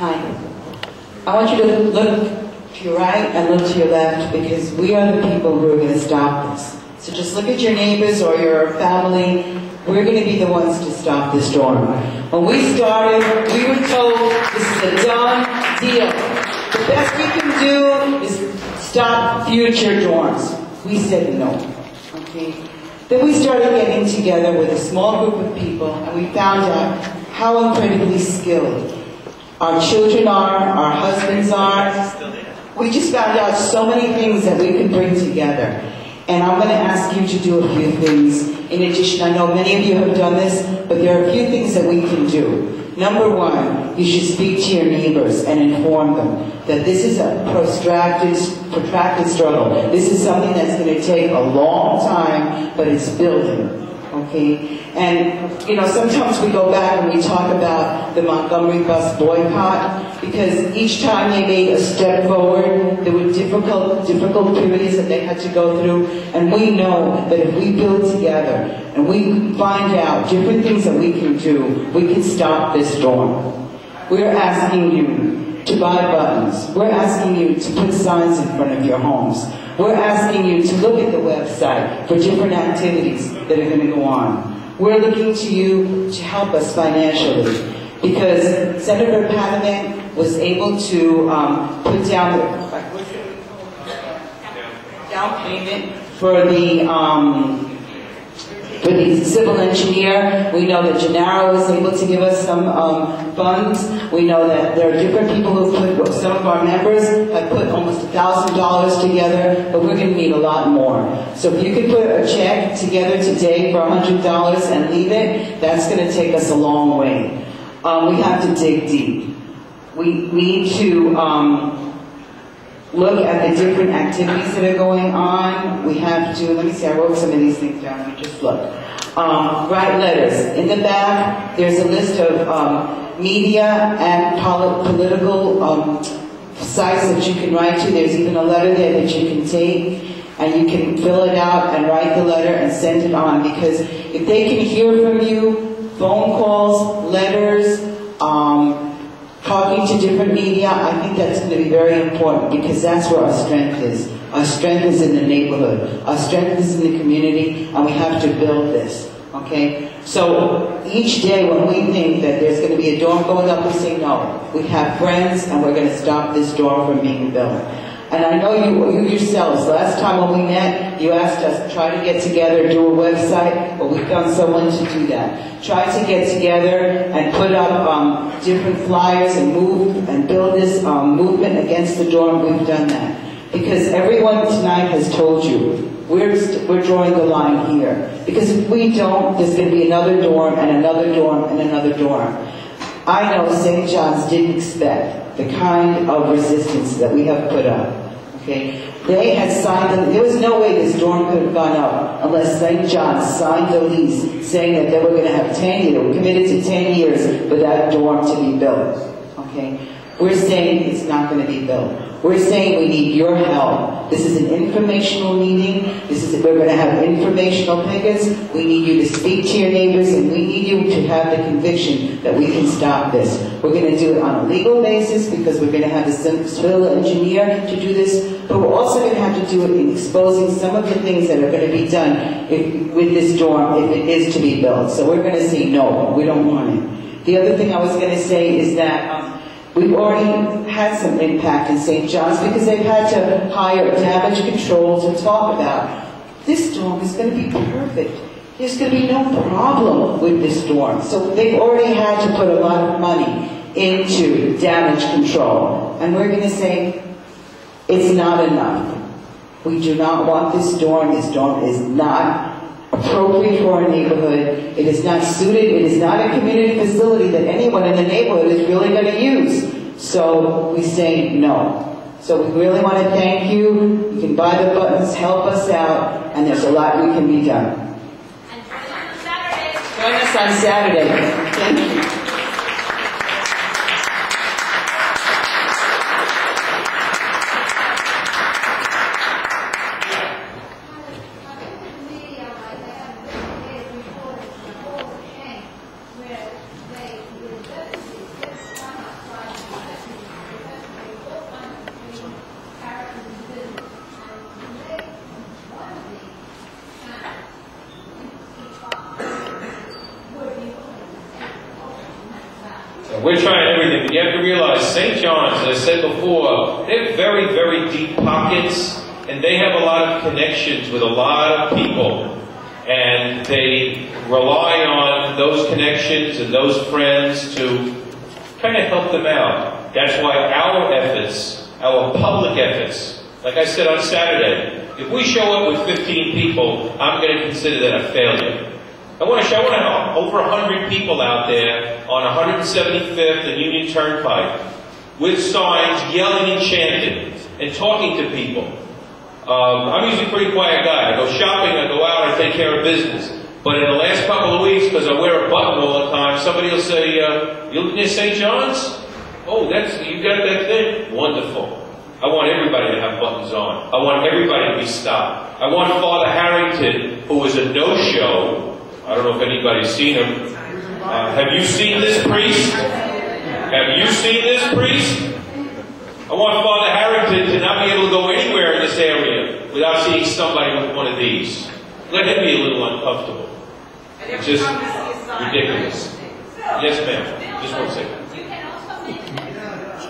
Hi. I want you to look to your right and look to your left, because we are the people who are going to stop this. So just look at your neighbors or your family. We're going to be the ones to stop this storm. When we started, we were told this is a done deal. The best we can do is stop future storms. We said no. Okay? Then we started getting together with a small group of people, and we found out how incredibly skilled our children are, our husbands are. We just found out so many things that we could bring together. And I'm going to ask you to do a few things. In addition, I know many of you have done this, but there are a few things that we can do. Number one, you should speak to your neighbors and inform them that this is a protracted struggle. This is something that's going to take a long time, but it's building. Okay? And, you know, sometimes we go back and we talk about the Montgomery bus boycott, because each time they made a step forward, there were difficult periods that they had to go through. And we know that if we build together and we find out different things that we can do, we can stop this storm. We're asking you to buy buttons. We're asking you to put signs in front of your homes. We're asking you to look at the website for different activities that are going to go on. We're looking to you to help us financially, because Senator Panaman was able to put down the down payment for the civil engineer. We know that Gennaro was able to give us some funds. We know that there are different people who put, some of our members have put almost $1,000 together, but we're going to need a lot more. So if you could put a check together today for $100 and leave it, that's going to take us a long way. We have to dig deep. We need to look at the different activities that are going on. We have to, let me see, I wrote some of these things down, let me just look. Write letters. In the back, there's a list of media and political sites that you can write to. There's even a letter there that you can take, and you can fill it out and write the letter and send it on, because if they can hear from you, phone calls, letters, talking to different media, I think that's going to be very important, because that's where our strength is. Our strength is in the neighborhood. Our strength is in the community, and we have to build this, okay? So each day when we think that there's going to be a dorm going up, we say no. We have friends, and we're going to stop this dorm from being built. And I know you yourselves, last time when we met, you asked us to try to get together, do a website, but we found someone to do that. Try to get together and put up different flyers and move and build this movement against the dorm. We've done that. Because everyone tonight has told you, we're drawing the line here. Because if we don't, there's going to be another dorm and another dorm and another dorm. I know St. John's didn't expect the kind of resistance that we have put up. Okay? They had signed, there was no way this dorm could have gone up unless St. John's signed the lease saying that they were going to have 10 years, they were committed to 10 years for that dorm to be built. Okay? We're saying it's not going to be built. We're saying we need your help. This is an informational meeting. We're going to have informational pickets. We need you to speak to your neighbors, and we need you to have the conviction that we can stop this. We're going to do it on a legal basis, because we're going to have the civil engineer to do this, but we're also going to have to do it in exposing some of the things that are going to be done with this dorm if it is to be built. So we're going to say no, we don't want it. The other thing I was going to say is that we've already had some impact in St. John's, because they've had to hire damage control to talk about. This storm is going to be perfect. There's going to be no problem with this storm. So they've already had to put a lot of money into damage control. And we're going to say, it's not enough. We do not want this storm. This storm is not appropriate for our neighborhood. It is not suited. It is not a community facility that anyone in the neighborhood is really going to use. So we say no. So we really want to thank you. You can buy the buttons, help us out, and there's a lot we can be done. And join us on Saturday. Join us on Saturday. Thank you. We're trying everything, but you have to realize St. John's, as I said before, they're very, very deep pockets, and they have a lot of connections with a lot of people. And they rely on those connections and those friends to kind of help them out. That's why our efforts, our public efforts, like I said on Saturday, if we show up with 15 people, I'm going to consider that a failure. I want to have over 100 people out there on 175th and Union Turnpike with signs, yelling and chanting, and talking to people. I'm usually a pretty quiet guy. I go shopping, I go out, I take care of business. But in the last couple of weeks, because I wear a button all the time, somebody will say, "You live near St. John's? Oh, you got that thing? Wonderful." I want everybody to have buttons on. I want everybody to be stopped. I want Father Harrington, who was a no-show. I don't know if anybody's seen him. Have you seen this priest? Have you seen this priest? I want Father Harrington to not be able to go anywhere in this area without seeing somebody with one of these. Let him be a little uncomfortable. It's just ridiculous. Yes, ma'am. Just 1 second. You can also mention,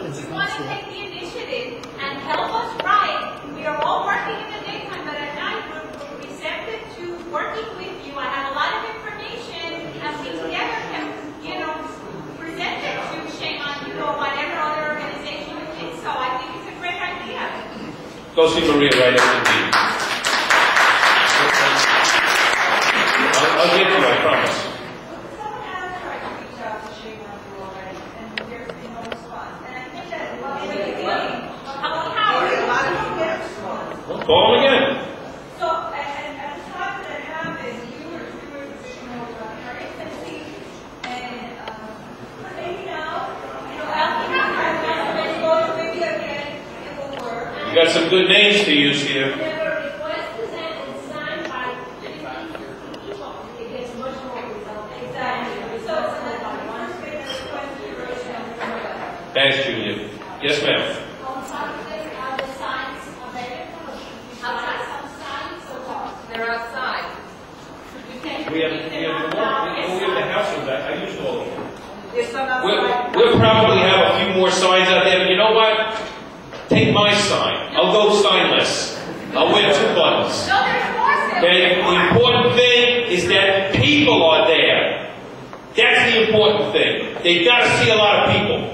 if you want to take the initiative and help us write, we are all working in the daytime, but at night we're receptive to working with you. I have a lot of information, and we together can, present it to Shame on You or whatever other organization you think. So I think it's a great idea. Go see Maria right after the meeting. I'll get you, I promise. Someone has tried to reach out to Shame on You already, and there's been no response. And I think that in the beginning, How about Howard? a lot of people get a response. Well, call him again. So, and at the time that happened, you were her infancy, and maybe now, maybe again, it will work. You got some good names to use here. Thanks, Julia. Yes, ma'am. On Saturday, are the signs available? They're outside. We have the house in back. I used all of them. There's some outside. We'll probably have a few more signs out there, but you know what? Take my sign. I'll go signless. I'll wear 2 buttons. No, there's more. Okay? The important thing is that people are there. That's the important thing. They've got to see a lot of people.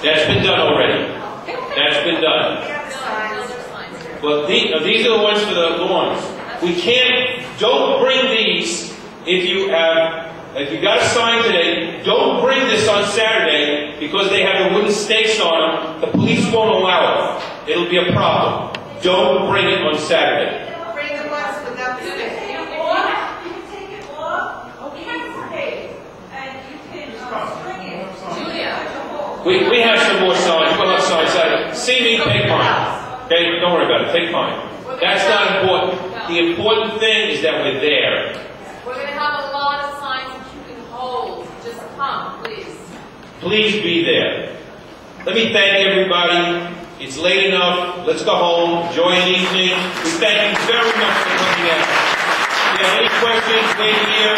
That's been done already. That's been done. But these are the ones for the lawns. We don't bring these if you got a sign today, don't bring this on Saturday because they have the wooden stakes on them. The police won't allow it. It'll be a problem. Don't bring it on Saturday. Bring the ones without the stick. Or you can take it off, and you can string it. Julia. We have some more signs. We'll have signs Saturday. See me, take mine. Okay, don't worry about it. Take mine. That's not important. The important thing is that we're there. We're going to have a lot of signs that you can hold. Just come, please. Please be there. Let me thank everybody. It's late enough. Let's go home. Enjoy an evening. We thank you very much for coming out. If you have any questions, wait here.